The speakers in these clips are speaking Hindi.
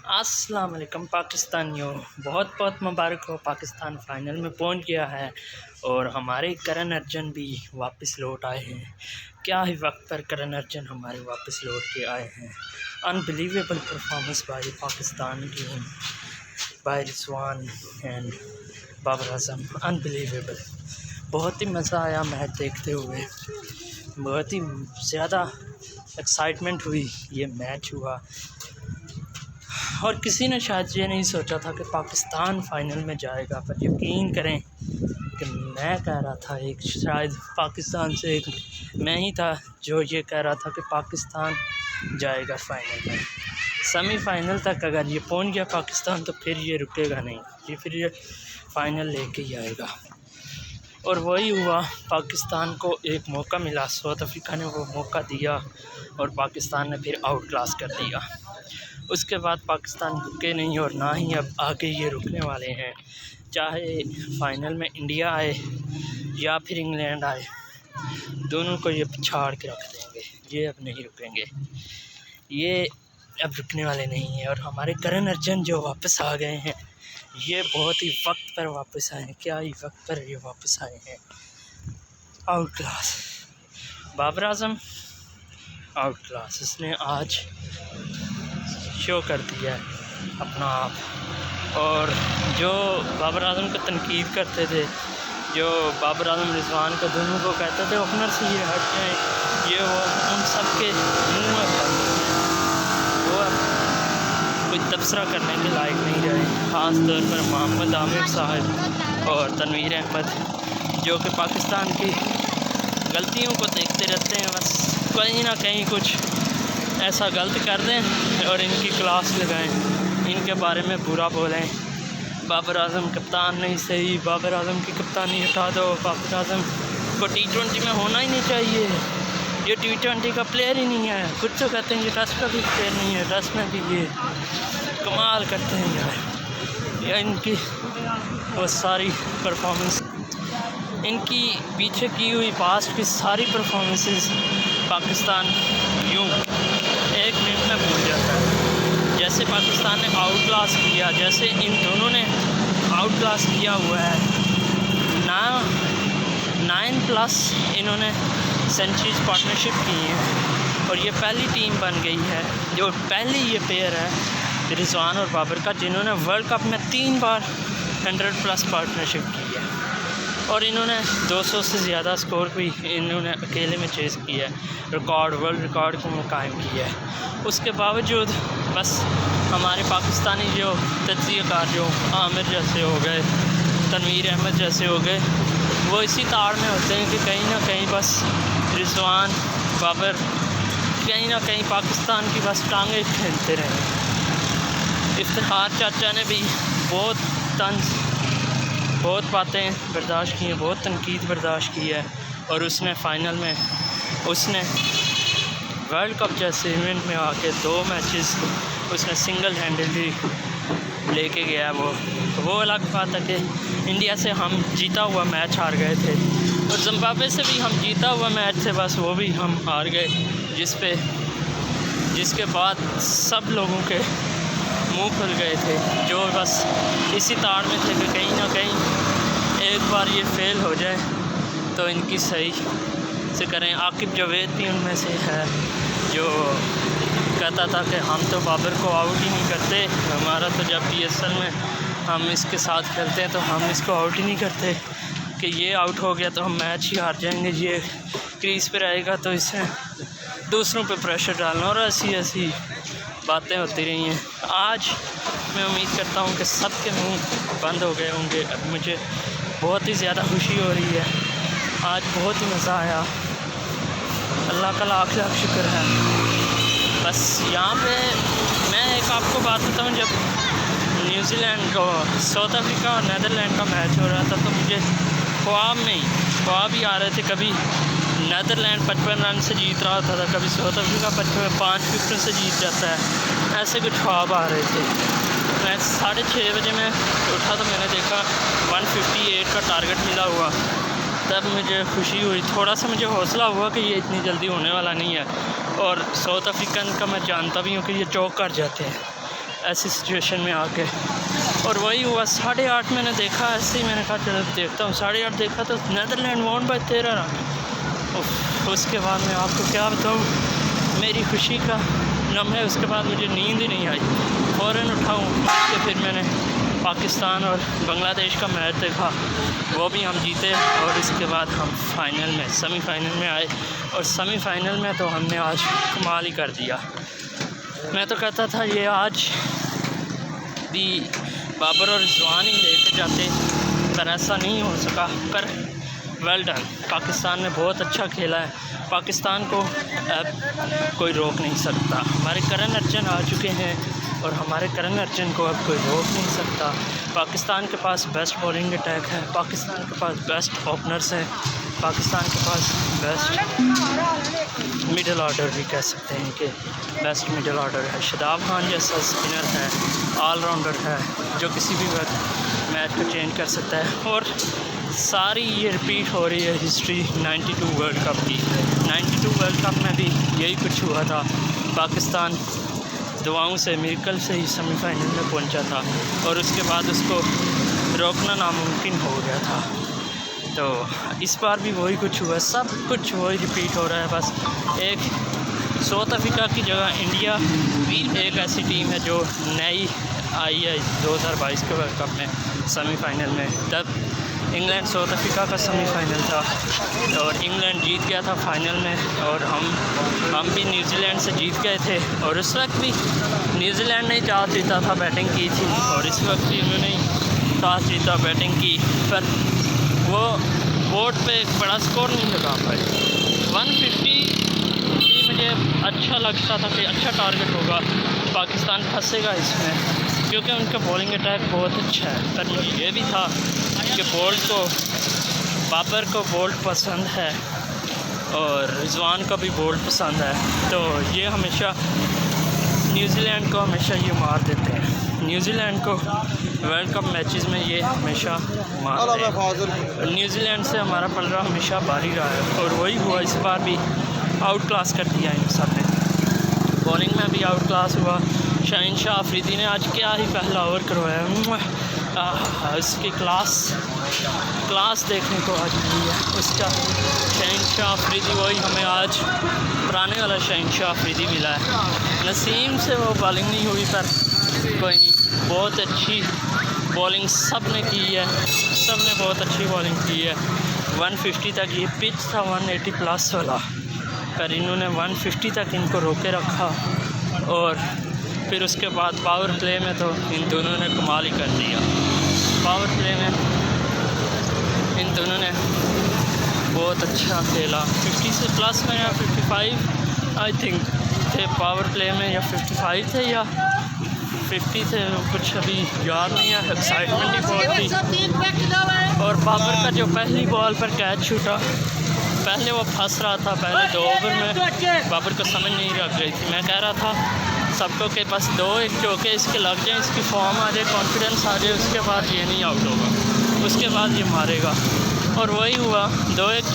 अस्सलाम वालेकुम पाकिस्तानियों, बहुत बहुत मुबारक हो। पाकिस्तान फ़ाइनल में पहुंच गया है और हमारे करण अर्जुन भी वापस लौट आए हैं। क्या ही वक्त पर करण अर्जुन हमारे वापस लौट के आए हैं। Unbelievable performance by Pakistan team, by Rizwan and Babar Azam. Unbelievable, बहुत ही मज़ा आया मैच देखते हुए, बहुत ही ज़्यादा एक्साइटमेंट हुई। ये मैच हुआ और किसी ने शायद ये नहीं सोचा था कि पाकिस्तान फ़ाइनल में जाएगा, पर यकीन करें कि मैं कह रहा था, एक शायद पाकिस्तान से एक मैं ही था जो ये कह रहा था कि पाकिस्तान जाएगा फ़ाइनल में। सेमीफ़ाइनल तक अगर ये पहुंच गया पाकिस्तान तो फिर ये रुकेगा नहीं, ये फिर ये फ़ाइनल लेके ही आएगा। और वही हुआ, पाकिस्तान को एक मौका मिला, साउथ अफ्रीका ने वो मौका दिया और पाकिस्तान ने फिर आउट क्लास कर दिया। उसके बाद पाकिस्तान रुके नहीं और ना ही अब आगे ये रुकने वाले हैं। चाहे फ़ाइनल में इंडिया आए या फिर इंग्लैंड आए, दोनों को ये पछाड़ के रख देंगे। ये अब नहीं रुकेंगे, ये अब रुकने वाले नहीं हैं। और हमारे करण अर्जुन जो वापस आ गए हैं, ये बहुत ही वक्त पर वापस आए हैं। क्या ही वक्त पर ये वापस आए हैं। Out class Babar Azam, out class उसने आज शो कर दिया है अपना आप। और जो बाबर आजम को तनकीद करते थे, जो बाबर आजम रिजवान को दोनों को कहते थे ओपनर से ये हट जाएँ, ये वो, उन सब के मुँह में बंद हैं। वो अब कोई तबसरा करने के लायक नहीं रहे। ख़ास तौर पर मोहम्मद आमिर साहब और तनवीर अहमद, जो कि पाकिस्तान की गलतियों को देखते रहते हैं, बस कहीं ना कहीं कुछ ऐसा गलत कर दें और इनकी क्लास लगाएं, इनके बारे में बुरा बोलें। बाबर आजम कप्तान नहीं सही, बाबर आजम की कप्तानी हटा दो, बाबर आजम को T20 में होना ही नहीं चाहिए, ये T20 का प्लेयर ही नहीं है। कुछ तो कहते हैं ये टेस्ट का भी प्लेयर नहीं है, टेस्ट में भी ये कमाल करते हैं यार। या इनकी वो सारी परफॉर्मेंस, इनकी पीछे की हुई पास्ट की सारी परफॉर्मेंसेस पाकिस्तान यूँ एक मिनट में भूल जाता है। जैसे पाकिस्तान ने आउट क्लास किया, जैसे इन दोनों ने आउट क्लास किया हुआ है, 9+ इन्होंने सेंचुरीज पार्टनरशिप की है। और ये पहली टीम बन गई है, जो पहली ये पेयर है रिजवान और बाबर का, जिन्होंने वर्ल्ड कप में 3 बार 100+ पार्टनरशिप की है। और इन्होंने 200 से ज़्यादा स्कोर भी इन्होंने अकेले में चेज़ किया है, रिकॉर्ड, वर्ल्ड रिकॉर्ड को कायम किया है। उसके बावजूद बस हमारे पाकिस्तानी जो तज्ज़ियाकार, जो आमिर जैसे हो गए, तनवीर अहमद जैसे हो गए, वो इसी ताड़ में होते हैं कि कहीं ना कहीं बस रिजवान, बाबर कहीं ना कहीं पाकिस्तान की बस टांगें खींचते रहे। इफ्तिखार चाचा ने भी बहुत बातें बर्दाश्त की हैं, बहुत तनकीद बर्दाश्त की है। और उसने फ़ाइनल में उसने वर्ल्ड कप जैसे इवेंट में आके 2 मैचेस उसने सिंगल हैंडली लेके गया। वो अलग बात है कि इंडिया से हम जीता हुआ मैच हार गए थे, और जिम्बाब्वे से भी हम जीता हुआ मैच थे, बस वो भी हम हार गए, जिसके बाद सब लोगों के मुंह खुल गए थे, जो बस इसी ताड़ में थे कि कहीं ना कहीं एक बार ये फेल हो जाए तो इनकी सही से करें। आकिब जावेद भी उनमें से है, जो कहता था कि हम तो बाबर को आउट ही नहीं करते, हमारा तो जब PSL में हम इसके साथ खेलते हैं तो हम इसको आउट ही नहीं करते, कि ये आउट हो गया तो हम मैच ही हार जाएंगे, ये क्रीज पे रहेगा तो इसे दूसरों पे प्रेशर डालना, और ऐसी बातें होती रही हैं। आज मैं उम्मीद करता हूँ कि सब के मुंह बंद हो गए होंगे। अब मुझे बहुत ही ज़्यादा खुशी हो रही है, आज बहुत ही मज़ा आया, अल्लाह का लाख लाख शुक्र है। बस यहाँ पे मैं एक आपको बात बताऊँ, जब न्यूजीलैंड को साउथ अफ्रीका और नीदरलैंड का मैच हो रहा था तो मुझे ख्वाब ही आ रहे थे। कभी नीदरलैंड 55 रन से जीत रहा होता था, कभी साउथ अफ्रीका 5 विकेट से जीत जाता है, ऐसे कुछ ख्वाब आ रहे थे। मैं 6:30 बजे में उठा तो मैंने देखा 158 का टारगेट मिला हुआ, तब मुझे खुशी हुई, थोड़ा सा मुझे हौसला हुआ कि ये इतनी जल्दी होने वाला नहीं है। और साउथ अफ्रीकन का मैं जानता भी हूँ कि ये चौक कर जाते हैं, ऐसी सिचुएशन में आके। और वही हुआ 8:30 मैंने देखा, ऐसे ही मैंने कहा चलो देखता हूँ। 8:30 देखा तो नीदरलैंड वॉन बाय 13 रन। उसके बाद मैं आपको क्या बताऊँ, मेरी खुशी का लम्हा है। उसके बाद मुझे नींद ही नहीं आई, फ़ौरन उठाऊँ कि फिर मैंने पाकिस्तान और बांग्लादेश का मैच देखा, वो भी हम जीते। और इसके बाद हम फाइनल में, सेमीफाइनल में आए। और सेमीफाइनल में तो हमने आज कमाल ही कर दिया। मैं तो कहता था ये आज भी बाबर और रिजवान ही लेके जाते, पर ऐसा नहीं हो सका। पर वेल डन, पाकिस्तान ने बहुत अच्छा खेला है। पाकिस्तान को अब कोई रोक नहीं सकता। हमारे करण अर्जन आ चुके हैं और हमारे करण अर्जन को अब कोई रोक नहीं सकता। पाकिस्तान के पास बेस्ट बॉलिंग अटैक है, पाकिस्तान के पास बेस्ट ओपनर्स हैं, पाकिस्तान के पास बेस्ट मिडल ऑर्डर भी कह सकते हैं कि बेस्ट मिडल ऑर्डर है। शादाब खान जैसा स्पिनर है, ऑलराउंडर है, जो किसी भी वक्त मैच को चेंज कर सकता है। और सारी ये रिपीट हो रही है हिस्ट्री 92 वर्ल्ड कप की। 92 वर्ल्ड कप में भी यही कुछ हुआ था। पाकिस्तान दुआओं से, मिरेकल से ही सेमीफाइनल में पहुंचा था और उसके बाद उसको रोकना नामुमकिन हो गया था। तो इस बार भी वही कुछ हुआ, सब कुछ वही रिपीट हो रहा है। बस एक साउथ अफ्रीका की जगह इंडिया भी एक ऐसी टीम है जो नई आई है 2022 के वर्ल्ड कप में सेमीफाइनल में। तब इंग्लैंड साउथ अफ्रीका का सेमीफाइनल था और इंग्लैंड जीत गया था फाइनल में, और हम भी न्यूजीलैंड से जीत गए थे। और उस वक्त भी न्यूजीलैंड ने टॉस जीता था, बैटिंग की थी, और इस वक्त भी उन्होंने टॉस जीता, बैटिंग की, पर वो बोर्ड पे एक बड़ा स्कोर नहीं लगा पाए। 150 भी मुझे अच्छा लगता था कि अच्छा टारगेट होगा, पाकिस्तान फंसेगा इसमें क्योंकि उनका बॉलिंग अटैक बहुत अच्छा है। पर मुझे ये भी था कि बाबर को बोल्ड पसंद है और रिजवान का भी बोल्ड पसंद है, तो ये हमेशा न्यूजीलैंड को हमेशा ये मार देते हैं। न्यूजीलैंड को वर्ल्ड कप मैचेस में ये हमेशा मारते हैं। न्यूजीलैंड से हमारा पलड़ा हमेशा भारी रहा है और वही हुआ इस बार भी। आउट क्लास कर दिया इन सब ने, बॉलिंग में भी आउट क्लास हुआ। शाहीन शाह अफरीदी ने आज क्या ही पहला ओवर करवाया, उसकी क्लास देखने को आज मिली है उसका। शाहीन शाह अफरीदी वही हमें आज पुराने वाला शाहीन शाह अफरीदी मिला है। नसीम से वो बॉलिंग नहीं हुई, पर कोई नहीं, बहुत अच्छी बॉलिंग सब ने की है, सब ने बहुत अच्छी बॉलिंग की है। 150 तक ये पिच था 180 प्लस वाला, पर इन्होंने 150 तक इनको रोके रखा। और फिर उसके बाद पावर प्ले में तो इन दोनों ने कमाल ही कर दिया। पावर प्ले में इन दोनों ने बहुत अच्छा खेला। 50 से प्लस में या 55 आई थिंक थे पावर प्ले में, या 55 थे या 50 थे, कुछ अभी याद नहीं है। एक्साइटमेंट ही बहुत थी। और बाबर का जो पहली बॉल पर कैच छूटा, पहले वो फंस रहा था, पहले 2 ओवर में बाबर को समझ नहीं रख रही थी। मैं कह रहा था सबको के पास 2-1 चौके इसके लग जाए, इसकी फॉर्म आ जाए, कॉन्फिडेंस आ जाए, उसके बाद ये नहीं आउट होगा, उसके बाद ये मारेगा। और वही हुआ, 2-1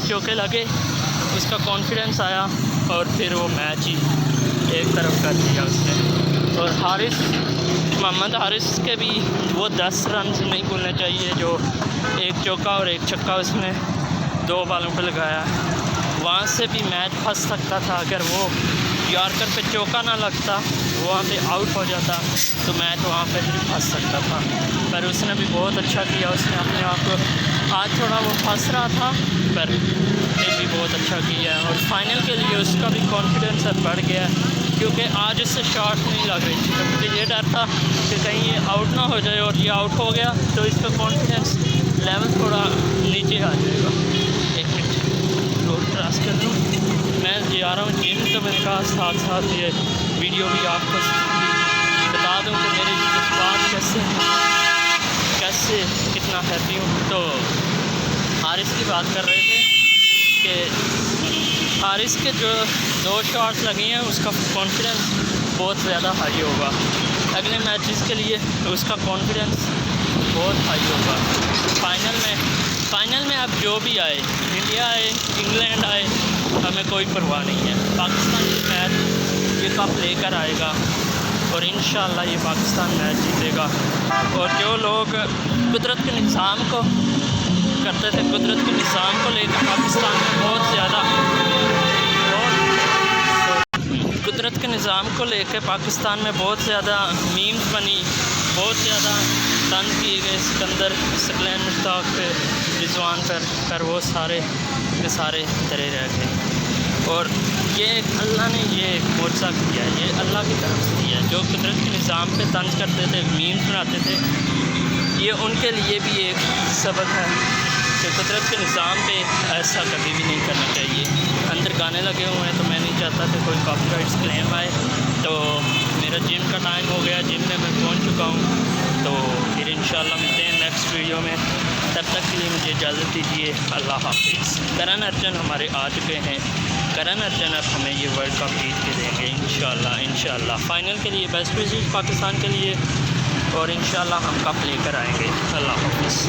चौके लगे, उसका कॉन्फिडेंस आया और फिर वो मैच ही एक तरफ कर दिया उसने। और मोहम्मद हारिस के भी वो 10 रन नहीं भूलने चाहिए, जो 1 चौका और 1 छक्का उसने 2 बॉलों पर लगाया। वहाँ से भी मैच फंस सकता था, अगर वो यॉर्कर पे चौका ना लगता, वहाँ पे आउट हो जाता, तो मैच वहाँ पे भी फंस सकता था। पर उसने भी बहुत अच्छा किया, उसने अपने आप को, आज थोड़ा वो फंस रहा था पर फिर भी बहुत अच्छा किया। और फाइनल के लिए उसका भी कॉन्फिडेंस अब बढ़ गया, क्योंकि आज उससे शॉट नहीं लग रही थी। तो मुझे ये डर था कि कहीं ये आउट ना हो जाए, और ये आउट हो गया तो इसका कॉन्फिडेंस लेवल थोड़ा नीचे आ जाएगा। 1 मिनट रोड क्रॉस कर दूँ, मैं जा रहा हूँ जिम, तो मैंने कहा साथ साथ ये वीडियो भी आपको बता दूँ कि मेरे जज्बात कैसे कितना हैप्पी हूँ। तो हारिस की बात कर रहे थे कि हारिस के जो 2 शॉट्स लगे हैं, उसका कॉन्फिडेंस बहुत ज़्यादा हाई होगा अगले मैचेस के लिए, तो उसका कॉन्फिडेंस बहुत हाई होगा। फाइनल में अब जो भी आए, इंडिया आए, इंग्लैंड आए, हमें कोई परवाह नहीं है। पाकिस्तान के मैच ये कप लेकर आएगा और इंशाअल्लाह ये पाकिस्तान मैच जीतेगा। और जो लोग कुदरत के निज़ाम को करते थे, कुदरत के निज़ाम को लेकर पाकिस्तान में बहुत ज़्यादा कुदरत के निज़ाम को लेकर पाकिस्तान में बहुत ज़्यादा मीम्स बनी, बहुत ज़्यादा तंज किए गए सिकंदर, सकलैन मुश्ताक पे, रिजवान पर वो सारे के सारे डरे रह गए। और ये अल्लाह ने ये एक मोर्चा किया है, ये अल्लाह की तरफ से किया है। जो कुदरत के निज़ाम पे तंज करते थे, मीम्स बनाते थे, ये उनके लिए भी एक सबक है कि कुदरत के निज़ाम पे ऐसा कभी भी नहीं करना चाहिए। अंदर गाने लगे हुए हैं तो मैं नहीं चाहता कि कोई कॉपीराइट्स क्लेम आए। तो मेरा जिम का टाइम हो गया, जिम में मैं पहुंच चुका हूं, तो फिर इंशाल्लाह मिलते हैं नेक्स्ट वीडियो में। तब तक के लिए मुझे इजाज़त दीजिए, अल्लाह हाफिज़। करण अर्जुन हमारे आ चुके हैं, करण अर्जुन अब हमें ये वर्ल्ड कप जीत के देंगे इंशाल्लाह। फ़ाइनल के लिए बेस्ट विशेस पाकिस्तान के लिए, और इंशाल्लाह हम कप लेकर आएँगे। अल्लाह हाफिज़।